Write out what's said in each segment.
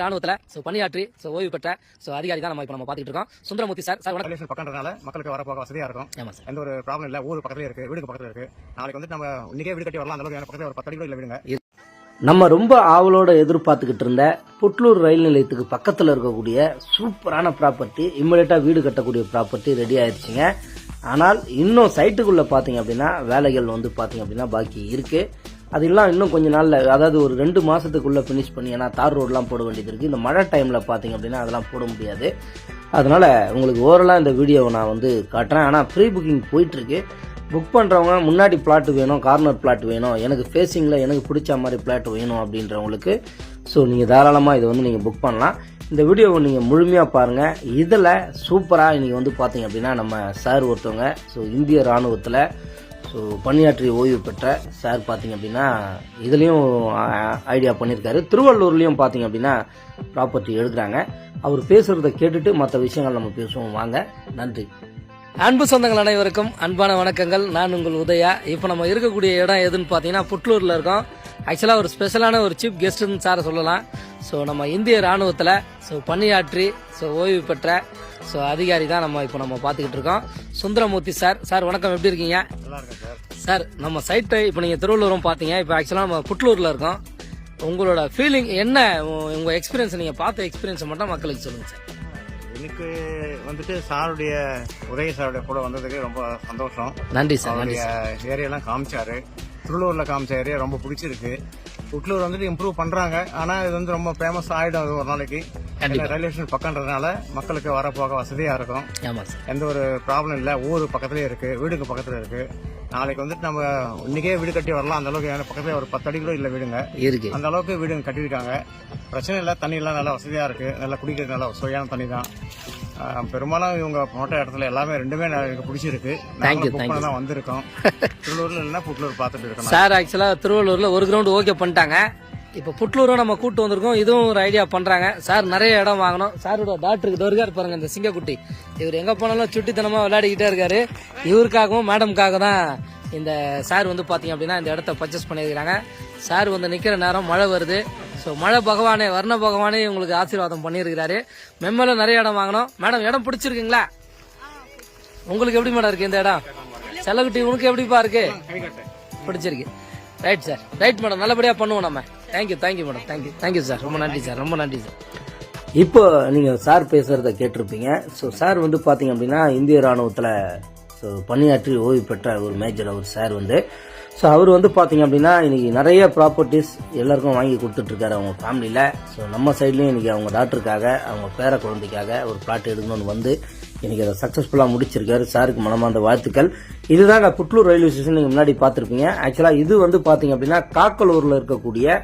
ராணுவத்தில் பணியாற்றி ஓய்வு பெற்ற அதிகாரி தான் நம்ம பார்த்துட்டு இருக்கோம். சுந்தரமூர்த்தி சார். பக்கம்ன்றதுனால மக்களுக்கு வரப்போக வசதியா இருக்கும். எந்த ஒரு ப்ராப்ளம் இல்ல. ஊர் பக்கத்துல இருக்கு, வீடு பக்கத்துல இருக்கு. நாளைக்கு வந்து நம்ம இன்னைக்கே வீடு கட்டி வரலாம். அந்த அளவுக்கு பக்கத்துல ஒரு 10 அடி கூட இல்ல வீடுங்க. நம்ம ரொம்ப ஆவலோட எதிர்பார்த்துக்கிட்டு இருந்த புட்லூர் ரயில் நிலையத்துக்கு பக்கத்தில் இருக்கக்கூடிய சூப்பரான ப்ராப்பர்ட்டி, இம்மிடியட்டா வீடு கட்டக்கூடிய ப்ராப்பர்ட்டி ரெடி ஆயிடுச்சுங்க. ஆனால் இன்னும் சைட்டுக்குள்ள பாத்தீங்க அப்படின்னா வேலைகள் வந்து பாத்தீங்க அப்படின்னா பாக்கி இருக்கு. அதெல்லாம் இன்னும் கொஞ்ச நாள்ல, அதாவது ஒரு 2 மாசத்துக்குள்ள பினிஷ் பண்ணி, ஏன்னா தார் ரோடெல்லாம் போட வேண்டியது இருக்கு. இந்த மழை டைம்ல பாத்தீங்க அப்படின்னா அதெல்லாம் போட முடியாது. அதனால உங்களுக்கு ஓவரலா இந்த வீடியோவை நான் வந்து காட்டுறேன். ஆனா ப்ரீ புக்கிங் போயிட்டு இருக்கு. புக் பண்ணுறவங்க முன்னாடி பிளாட் வேணும், கார்னர் பிளாட் வேணும், எனக்கு ஃபேஸிங்கில் எனக்கு பிடிச்ச மாதிரி பிளாட் வேணும் அப்படின்றவங்களுக்கு நீங்கள் தாராளமாக இதை வந்து நீங்கள் புக் பண்ணலாம். இந்த வீடியோவை நீங்கள் முழுமையாக பாருங்கள். இதில் சூப்பராக இன்றைக்கி வந்து பார்த்தீங்க அப்படின்னா நம்ம சார் ஒருத்தவங்க இந்திய இராணுவத்தில் பணியாற்றி ஓய்வு பெற்ற சார் பார்த்தீங்க அப்படின்னா இதுலேயும் ஐடியா பண்ணியிருக்காரு. திருவள்ளூர்லேயும் பார்த்தீங்க அப்படின்னா ப்ராப்பர்ட்டி எடுக்கிறாங்க. அவர் பேசுகிறத கேட்டுட்டு மற்ற விஷயங்கள் நம்ம பேசுவோம். வாங்க. நன்றி. அன்பு சொந்தங்கள் அனைவருக்கும் அன்பான வணக்கங்கள். நான் உங்கள் உதயா. இப்போ நம்ம இருக்கக்கூடிய இடம் எதுன்னு பார்த்தீங்கன்னா புட்லூரில் இருக்கோம். ஆக்சுவலாக ஒரு ஸ்பெஷலான ஒரு சீஃப் கெஸ்ட்னு சாரை சொல்லலாம். நம்ம இந்திய இராணுவத்தில் பணியாற்றி ஓய்வு பெற்ற அதிகாரி தான் இப்போ நம்ம பார்த்துக்கிட்டு இருக்கோம். சுந்தரமூர்த்தி சார். சார் வணக்கம், எப்படி இருக்கீங்க? சார், நம்ம சைட்டை இப்போ நீங்கள் திருவள்ளூரும் பார்த்தீங்க. இப்போ ஆக்சுவலாக நம்ம புட்லூரில் இருக்கோம். உங்களோட ஃபீலிங் என்ன? உங்கள் எக்ஸ்பீரியன்ஸ், நீங்கள் பார்த்த எக்ஸ்பீரியன்ஸை மட்டும் மக்களுக்கு சொல்லுங்கள் சார். எனக்கு வந்துட்டு சாருடைய உதய சாருடைய கூட வந்ததுக்கு ரொம்ப சந்தோஷம். நன்றி சார். ஏரியாலாம் காமிச்சாரு. திருவள்ளூர்ல காமிச்ச ஏரியா ரொம்ப பிடிச்சிருக்கு. புட்லூர் வந்துட்டு இம்ப்ரூவ் பண்றாங்க. ஆனா இது வந்து ரொம்ப ஃபேமஸ் ஆயிடும் ஒரு நாளைக்கு. ரயில்வே ஸ்டேஷன் பக்கம்ன்றதுனால மக்களுக்கு வரப்போக வசதியா இருக்கும். எந்த ஒரு ப்ராப்ளம் இல்ல. ஊர் பக்கத்துலயே இருக்கு, வீடுக்கு பக்கத்துல இருக்கு. நாளைக்கு வந்துட்டு நம்ம இன்னைக்கே வீடு கட்டி வரலாம். அந்த அளவுக்கு பக்கத்துல ஒரு 10 அடி கூட இல்ல வீடுங்க இருக்கு. அந்த அளவுக்கு வீடுங்க கட்டிருக்காங்க. பிரச்சனை இல்ல. தண்ணி எல்லாம் நல்லா வசதியா இருக்கு. நல்லா குடிக்கிறது நல்லா சுவையான தண்ணி தான். பெரும்பாலும் இவங்க போட்ட இடத்துல எல்லாமே ரெண்டுமே எனக்கு பிடிச்சிருக்கு. தான் வந்திருக்கோம். திருவள்ளூர்ல இல்லைன்னா புட்லூர் பார்த்துட்டு இருக்கோம். சார் ஆக்சுவலா திருவள்ளூர்ல ஒரு கிரவுண்ட் ஓகே பண்ணிட்டாங்க. இப்ப புட்லூரும் நம்ம கூட்டு வந்திருக்கோம். இதுவும் ஒரு ஐடியா பண்றாங்க. சார் நிறைய இடம் வாங்கணும். சாரோட டாக்டருக்கு தோறுகார் பாருங்க, இந்த சிங்கக்குட்டி. இவர் எங்க போனாலும் சுட்டித்தனமா விளையாடிக்கிட்டே இருக்காரு. இவருக்காகவும் மேடம்காக தான் இந்த சார் வந்து பாத்தீங்க அப்படின்னா இந்த இடத்த பர்ச்சேஸ் பண்ணிருக்காங்க. சார் வந்து நிக்கிற நேரம் மழை வருது. மழை பகவானே, வர்ண பகவானே உங்களுக்கு ஆசீர்வாதம் பண்ணிருக்கிறாரு. மெம்மல நிறைய இடம் வாங்கணும். மேடம், இடம் பிடிச்சிருக்குங்களா? உங்களுக்கு எப்படி மேடம் இருக்கு இந்த இடம்? செல்லக்குட்டி, உனக்கு எப்படிப்பா இருக்கு? பிடிச்சிருக்கு. Right sir, right madam. நல்லபடியா பண்ணுவோம் நம்ம. Thank you madam. Thank you sir. ரொம்ப நன்றி சார். ரொம்ப நன்றி சார். இப்போ நீங்க சார் பேசுறத கேட்டிருப்பீங்க. சார் வந்து பாத்தீங்க அப்படின்னா இந்திய ராணுவத்துல பணியாற்றி ஓய்வு பெற்ற ஒரு மேஜர் அவர் சார் வந்து அவர் வந்து பாத்தீங்க அப்படின்னா இன்னைக்கு நிறைய ப்ராப்பர்ட்டிஸ் எல்லாருக்கும் வாங்கி கொடுத்துட்டு இருக்காரு அவங்க ஃபேமிலியில. நம்ம சைட்லயும் இன்னைக்கு அவங்க டாக்டருக்காக, அவங்க பேர குழந்தைக்காக ஒரு பிளாட் எடுக்கணும்னு வந்து இன்னைக்கு அதை சக்சஸ்ஃபுல்லா முடிச்சிருக்காரு. சாருக்கு மனமார்ந்த வாழ்த்துக்கள். இதுதாங்க புட்லூர் ரயில்வே ஸ்டேஷன். நீங்க முன்னாடி பாத்திருப்பீங்க. ஆக்சுவலா இது வந்து பாத்தீங்க அப்படின்னா காக்கலூர்ல இருக்கக்கூடிய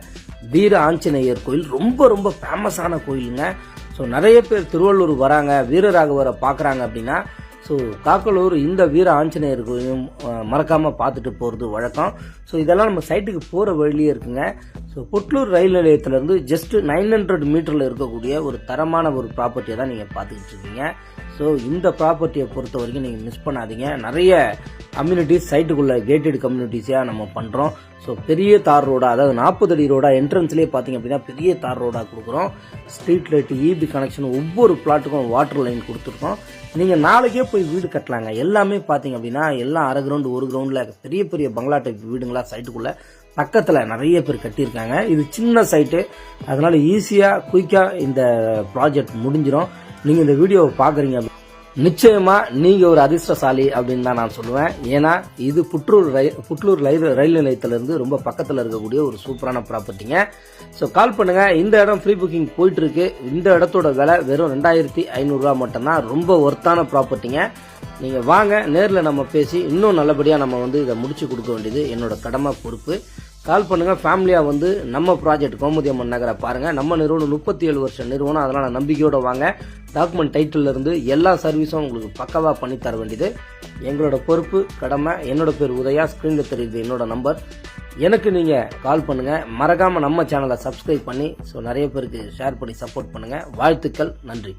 வீர ஆஞ்சநேயர் கோயில். ரொம்ப ரொம்ப ஃபேமஸான கோயிலுங்க. நிறைய பேர் திருவள்ளூர் வராங்க, வீரராகவரை பாக்குறாங்க அப்படின்னா காக்கலூர் இந்த வீர ஆஞ்சநேயர் கோயிலும் மறக்காம பார்த்துட்டு போறது வழக்கம். இதெல்லாம் நம்ம சைட்டுக்கு போற வழியே இருக்குங்க. புட்லூர் ரயில் நிலையத்திலிருந்து ஜஸ்ட் 900 மீட்டர்ல இருக்கக்கூடிய ஒரு தரமான ஒரு ப்ராப்பர்ட்டியை தான் நீங்க பாத்துக்கிட்டு இருக்கீங்க. இந்த ப்ராப்பர்ட்டியை பொறுத்த வரைக்கும் நீங்க மிஸ் பண்ணாதீங்க. நிறைய கம்யூனிட்டிஸ் சைட்டுக்குள்ள கேட்டட் கம்யூனிட்டிஸா நம்ம பண்றோம். பெரிய தார் ரோடா, அதாவது 40 அடி ரோடா, என்ட்ரன்ஸ்லயே பாத்தீங்க அப்படின்னா பெரிய தார் ரோடா கொடுக்குறோம். ஸ்ட்ரீட் லைட், இபி கனெக்ஷன், ஒவ்வொரு பிளாட்டுக்கும் வாட்டர் லைன் கொடுத்துருக்கோம். நீங்க நாளைக்கே போய் வீடு கட்டலாங்க. எல்லாமே பாத்தீங்க அப்படின்னா எல்லாம் அரை கிரவுண்ட், ஒரு கிரவுண்ட்ல பெரிய பெரிய பங்களா டைப் வீடுங்களா சைட்டுக்குள்ள பக்கத்துல நிறைய பேர் கட்டியிருக்காங்க. இது சின்ன சைட்டு, அதனால ஈஸியா குயிக்கா இந்த ப்ராஜெக்ட் முடிஞ்சிடும். நீங்க இந்த வீடியோவை பாக்குறீங்க, நிச்சயமா நீங்க ஒரு அதிர்ஷ்டசாலி அப்படின்னு தான் நான் சொல்லுவேன். ஏன்னா இது புட்லூர் ரயில் நிலையத்திலிருந்து ரொம்ப பக்கத்துல இருக்கக்கூடிய ஒரு சூப்பரான ப்ராப்பர்ட்டிங்க. கால் பண்ணுங்க. இந்த இடம் ப்ரீ புக்கிங் போயிட்டு இருக்கு. இந்த இடத்தோட விலை வெறும் 2500 ரூபாய் மட்டும்தான். ரொம்ப ஒர்த்தான ப்ராப்பர்ட்டிங்க. நீங்க வாங்க, நேர்ல நம்ம பேசி இன்னும் நல்லபடியா நம்ம வந்து இதை முடிச்சு கொடுக்க வேண்டியது என்னோட கடமை, பொறுப்பு. கால் பண்ணுங்க. ஃபேமிலியா வந்து நம்ம ப்ராஜெக்ட் கோமுதியம்மன் நகரை பாருங்க. நம்ம நிறுவனம் 37 வருஷம் நிறுவனம். அதனால நம்பிக்கையோட வாங்க. டாக்குமெண்ட் டைட்டில் இருந்து எல்லா சர்வீஸும் உங்களுக்கு பக்கவா பண்ணி தர வேண்டியது எங்களோட பொறுப்பு, கடமை. என்னோட பேர் உதயா. ஸ்கிரீன்ல தெரியுது என்னோட நம்பர். எனக்கு நீங்க கால் பண்ணுங்க. மறக்காம நம்ம சேனலை சப்ஸ்கிரைப் பண்ணி நிறைய பேருக்கு ஷேர் பண்ணி சப்போர்ட் பண்ணுங்க. வாழ்த்துக்கள். நன்றி.